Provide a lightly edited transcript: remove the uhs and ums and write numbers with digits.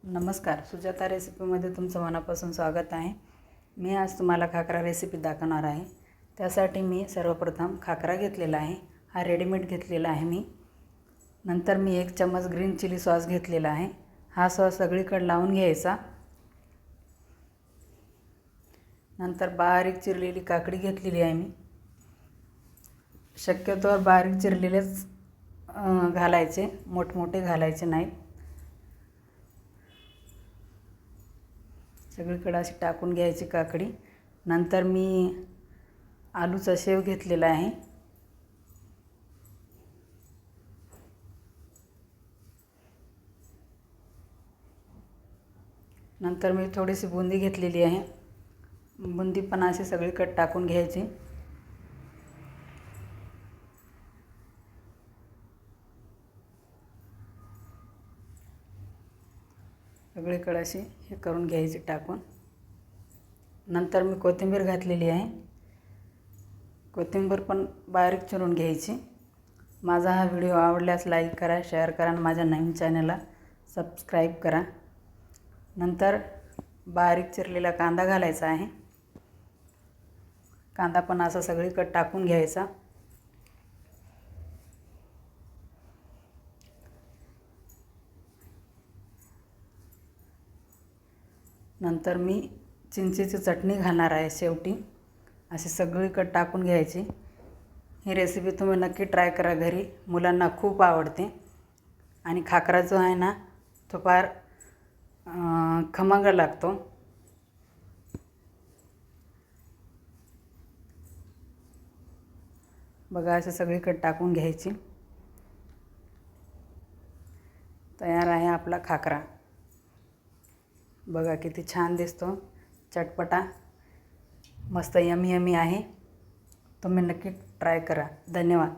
नमस्कार, सुजाता रेसिपीमध्ये तुमचं मनापासून स्वागत आहे। मी आज तुम्हाला खाकरा रेसिपी दाखवणार आहे। त्यासाठी मी सर्वप्रथम खाकरा घेतलेला आहे, हा रेडीमेड घेतलेला आहे मी। नंतर मी 1 चम्मच ग्रीन चिली सॉस घेतलेला आहे, हा सॉस सगळीकडे लावून घ्यायचा। नंतर बारीक चिरलेली काकडी घेतलेली आहे मी, शक्यतोवर बारीक चिरलेलेच घालायचे, मोठमोठे घालायचे नाहीत। सगळीकडे अशी टाकून घ्यायची काकडी। नंतर मी आलूचा शेव घेतलेला आहे, नंतर मी थोडीशी बुंदी घेतलेली आहे, बुंदी पण अशी सगळीकडे टाकून घ्यायची। सगळीकडे अशी हे करून घ्यायची टाकून। नंतर मी कोथिंबीर घातलेली आहे, कोथिंबीर पण बारीक चिरून घ्यायची। माझा हा व्हिडिओ आवडल्यास लाईक करा, शेअर करा आणि माझ्या नवीन चॅनलला सबस्क्राईब करा। नंतर बारीक चिरलेला कांदा घालायचा आहे, कांदा पण असा सगळीकडे टाकून घ्यायचा। नंतर मी चिंचेची चटणी घालणार आहे शेवटी, अशी सगळीकडे टाकून घ्यायची। ही रेसिपी तुम्ही नक्की ट्राय करा घरी, मुलांना खूप आवडते। आणि खाकरा जो आहे ना, तो फार खमंग लागतो। बघा, असं सगळीकडे टाकून घ्यायची। तयार आहे आपला खाकरा। बघा किती छान दिसतो, चटपटा, मस्त यमी यमी आहे। तुम्ही नक्की ट्राय करा। धन्यवाद।